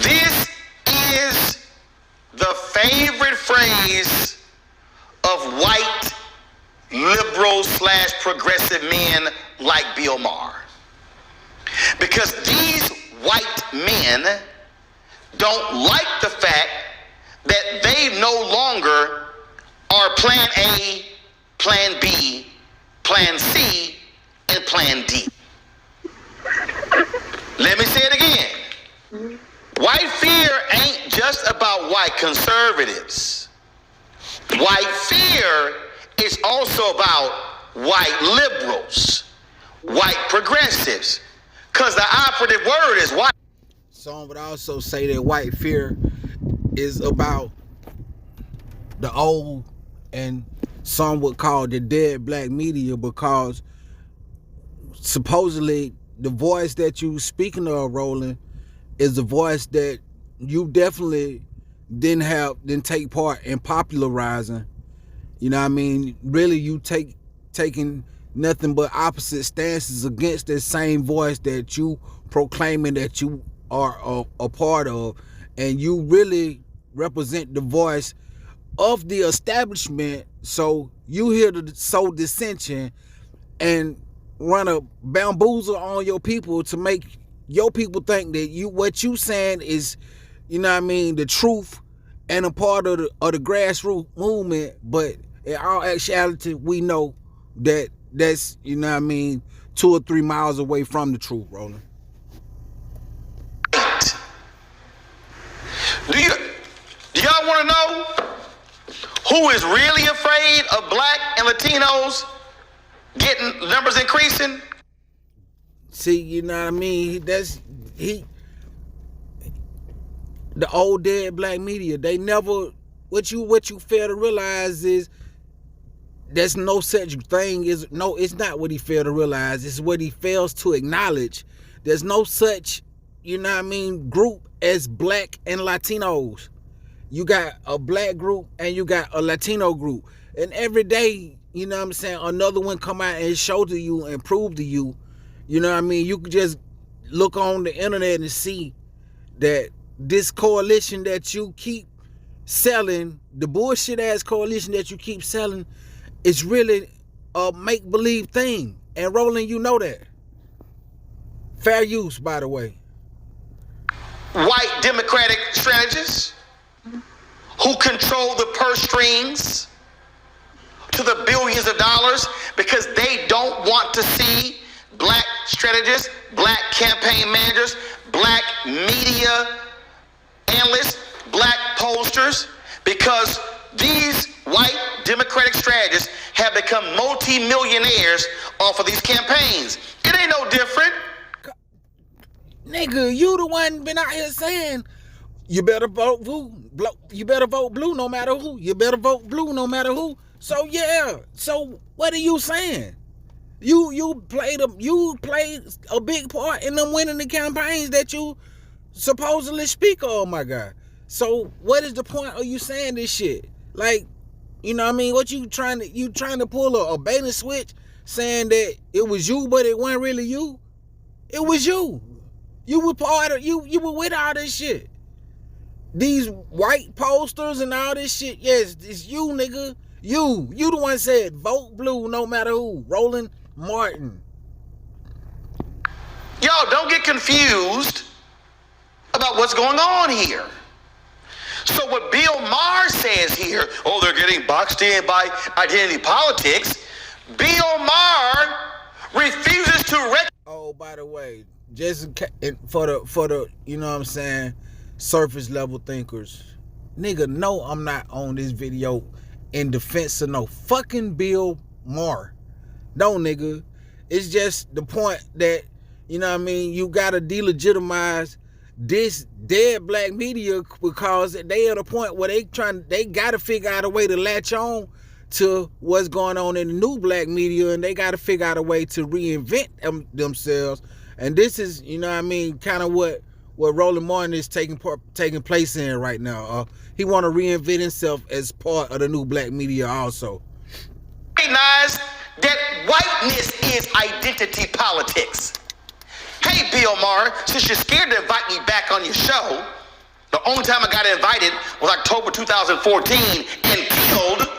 This is the favorite phrase of white liberals / progressive men like Bill Maher. Because these white men don't like the fact that they no longer are plan A, plan B, plan C, and plan D. Let me say it again. White fear ain't just about white conservatives. White fear is also about white liberals, white progressives, because the operative word is white. Some would also say that white fear is about the old, and some would call the dead black media, because supposedly the voice that you speaking of, Roland, is the voice that you definitely didn't take part in popularizing. You know what I mean? Really, you taking nothing but opposite stances against that same voice that you proclaiming that you are a part of, and you really represent the voice of the establishment. So you here to sow dissension and run a bamboozle on your people to make your people think that what you saying is, you know what I mean, the truth and a part of the grassroots movement. But in all actuality, we know that that's, you know what I mean, 2 or 3 miles away from the truth, Roland. Do y'all want to know who is really afraid of black and Latinos getting numbers increasing? See, you know what I mean? The old dead black media. They never, what you fail to realize is there's no such thing it's not what he failed to realize. It's what he fails to acknowledge. There's no such, you know what I mean, group as black and Latinos. You got a black group and you got a Latino group. And every day, you know what I'm saying, another one come out and show to you and prove to you, you know what I mean, you can just look on the internet and see that this coalition that you keep selling, the bullshit ass coalition that you keep selling, is really a make-believe thing. And Roland, you know that. Fair use, by the way. White Democratic strategists who control the purse strings to the billions of dollars because they don't want to see black strategists, black campaign managers, black media analysts, black pollsters, because these white Democratic strategists have become multi-millionaires off of these campaigns. It ain't no different. Nigga, you the one been out here saying you better vote blue. You better vote blue no matter who. You better vote blue no matter who. So yeah. So what are you saying? You played a big part in them winning the campaigns that you supposedly speak of. Oh my God. So what is the point of you saying this shit? Like, you know what I mean? What you trying to pull a bait and switch saying that it was you, but it wasn't really you? It was you. You were part of, you were with all this shit. These white posters and all this shit. Yes, it's you, nigga. You the one said vote blue no matter who. Roland Martin. Y'all don't get confused about what's going on here. So what Bill Maher says here, oh, they're getting boxed in by identity politics. Bill Maher refuses to Oh, by the way, just for the you know what I'm saying, surface level thinkers, nigga, no, I'm not on this video in defense of no fucking Bill Maher. No, nigga. It's just the point that, you know what I mean, you gotta delegitimize this dead black media because they at a point where they gotta figure out a way to latch on to what's going on in the new black media, and they gotta figure out a way to reinvent themselves. And this is, you know what I mean, kind of what Roland Martin is taking place in right now. He want to reinvent himself as part of the new black media also. Recognize that whiteness is identity politics. Hey, Bill Maher, since you're scared to invite me back on your show, The only time I got invited was October 2014 and killed,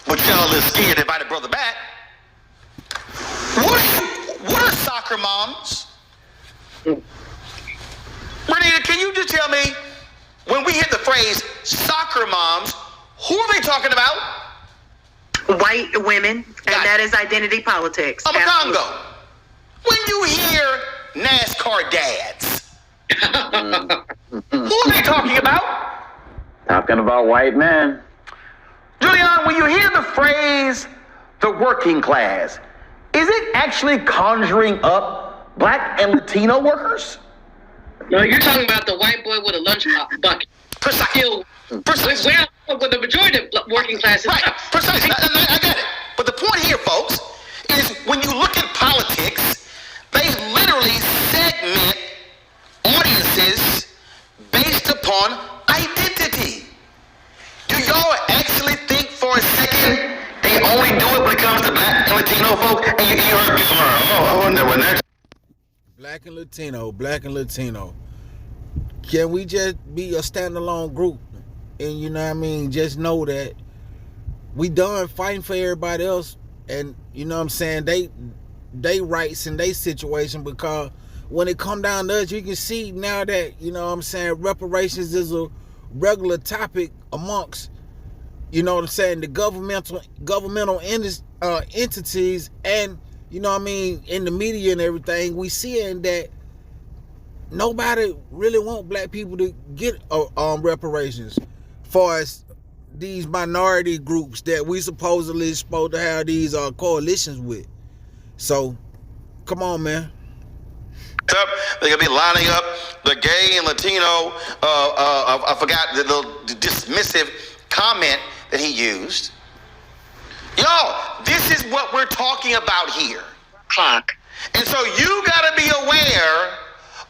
but y'all a little scared to invite a brother back. What are soccer moms? Renita, can you just tell me, when we hit the phrase soccer moms, who are they talking about? White women, and that is identity politics. I'm a Congo. When you hear NASCAR dads, who are they talking about? Talking about white men. Julian, when you hear the phrase the working class, is it actually conjuring up black and Latino workers? No, you're talking about the white boy with a lunch bucket. Precisely. Precisely. With the majority of working classes. Right, precisely. I got it. But the point here, folks, is when you look at politics, they literally segment audiences based upon identity. Do y'all actually think for a second they only do it when it comes to black and Latino folks? And you heard me, I wonder when that's... Black and Latino. Can we just be a standalone group? And you know what I mean? Just know that we done fighting for everybody else. And you know what I'm saying? They rights in their situation, because when it come down to us, you can see now that, you know what I'm saying, reparations is a regular topic amongst, you know what I'm saying, the governmental entities, and you know what I mean, in the media and everything. We seeing that nobody really want black people to get reparations, far as these minority groups that we supposedly supposed to have these coalitions with. So come on, man. They're gonna be lining up the gay and Latino. I forgot the little dismissive comment that he used. Y'all, this is what we're talking about here. Clock. And so you gotta be aware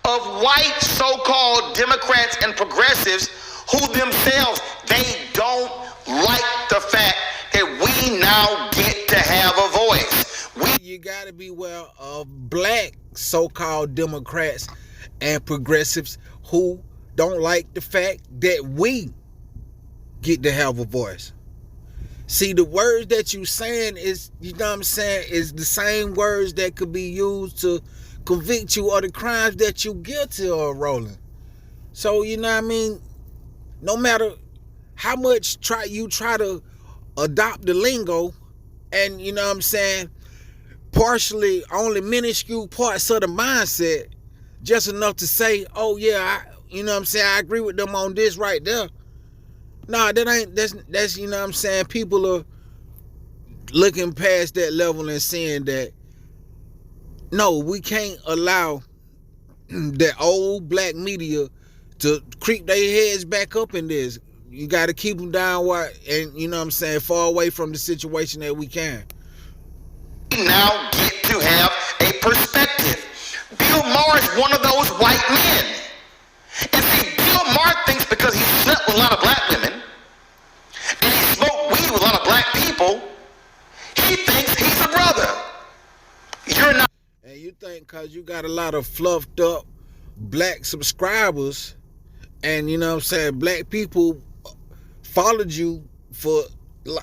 of white so-called Democrats and progressives who themselves, they don't like the fact that we now get to have a voice. You gotta be aware of black so-called Democrats and progressives who don't like the fact that we get to have a voice. See, the words that you saying is, you know what I'm saying, is the same words that could be used to convict you of the crimes that you guilty of, Roland. So, you know what I mean, no matter how much you try to adopt the lingo, and you know what I'm saying, partially only minuscule parts of the mindset, just enough to say, oh yeah, you know what I'm saying, I agree with them on this right there. Nah, that's you know what I'm saying, people are looking past that level and saying that, no, we can't allow that old black media to creep their heads back up in this. You got to keep them down, and you know what I'm saying, far away from the situation that we can. We now get to have a perspective. Bill Maher is one of those white men. And see, Bill Maher thinks because he slept with a lot of black women and he smoked weed with a lot of black people, he thinks he's a brother. You're not. And you think because you got a lot of fluffed up black subscribers, and you know what I'm saying, black people followed you for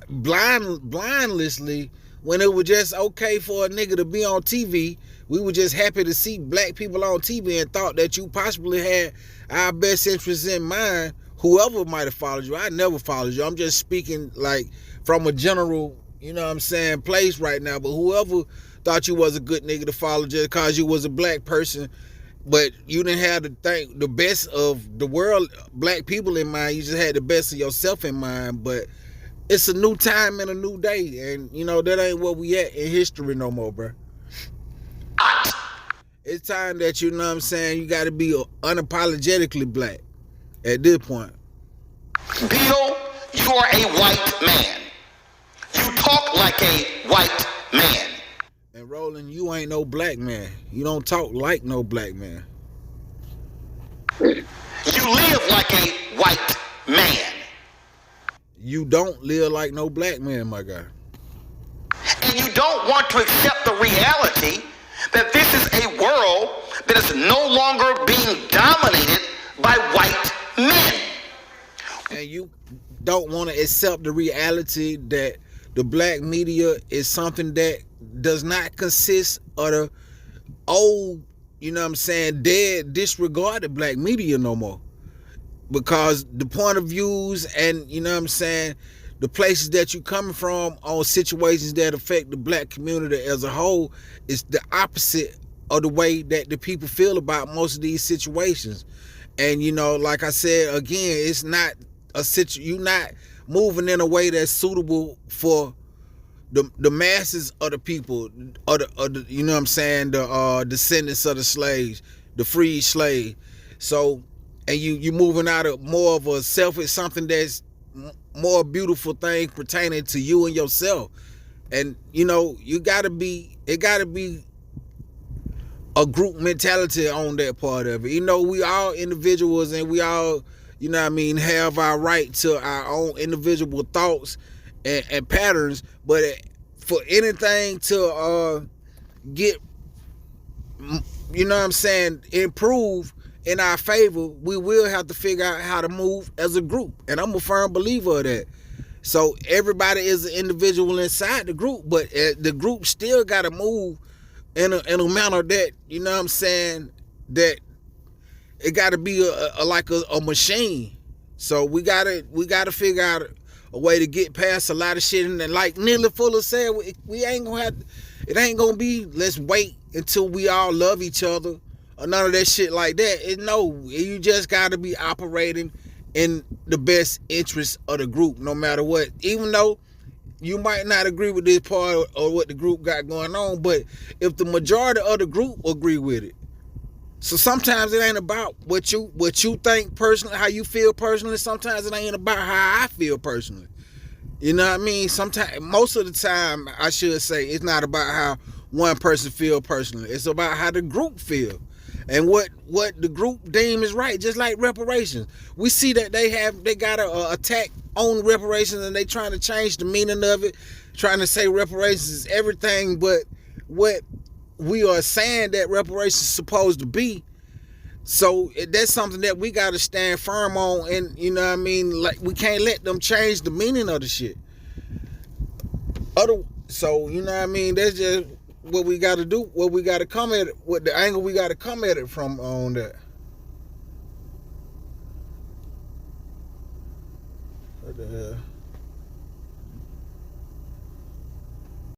blindlessly, when it was just okay for a nigga to be on TV. We were just happy to see black people on TV and thought that you possibly had our best interests in mind. Whoever might have followed you, I never followed you. I'm just speaking like from a general, you know what I'm saying, place right now. But whoever thought you was a good nigga to follow just because you was a black person, but you didn't have the best of the world, black people in mind. You just had the best of yourself in mind. But it's a new time and a new day, and you know that ain't what we at in history no more, bro. It's time that, you know what I'm saying, you got to be unapologetically black at this point. Bill, you are a white man. You talk like a white man. And Roland, you ain't no black man. You don't talk like no black man. You live like a white man. You don't live like no black man, my guy. And you don't want to accept the reality that this is a world that is no longer being dominated by white and you don't want to accept the reality that the black media is something that does not consist of the old, you know what I'm saying, dead, disregarded black media no more. Because the point of views and, you know what I'm saying, the places that you coming from on situations that affect the black community as a whole is the opposite of the way that the people feel about most of these situations. And, you know, like I said, again, it's not you're not moving in a way that's suitable for the masses of the people, or the you know what I'm saying, the descendants of the slaves, the freed slave. So, and you moving out of more of a selfish, something that's more beautiful thing pertaining to you and yourself. And, you know, it gotta be a group mentality on that part of it. You know, we all individuals, and we all, you know what I mean, have our right to our own individual thoughts and patterns, but for anything to get, you know what I'm saying, improve in our favor, we will have to figure out how to move as a group. And I'm a firm believer of that. So everybody is an individual inside the group, but the group still got to move in a manner that, you know what I'm saying, that it got to be like a machine. So we gotta figure out a way to get past a lot of shit. And like Neely Fuller said, we ain't gonna have, it ain't gonna be let's wait until we all love each other or none of that shit like that. No, you just gotta be operating in the best interest of the group, no matter what. Even though you might not agree with this part or what the group got going on, but if the majority of the group agree with it. So sometimes it ain't about what you think personally, how you feel personally. Sometimes it ain't about how I feel personally. You know what I mean? Sometimes, most of the time, I should say, it's not about how one person feel personally. It's about how the group feel and what the group deem is right. Just like reparations, we see that they got a attack on reparations, and they trying to change the meaning of it, trying to say reparations is everything but what we are saying that reparations is supposed to be. So that's something that we got to stand firm on, and you know what I mean, like we can't let them change the meaning of the shit. So you know what I mean, that's just what we got to do, what we got to come at it, what the angle we got to come at it from on that. What the hell?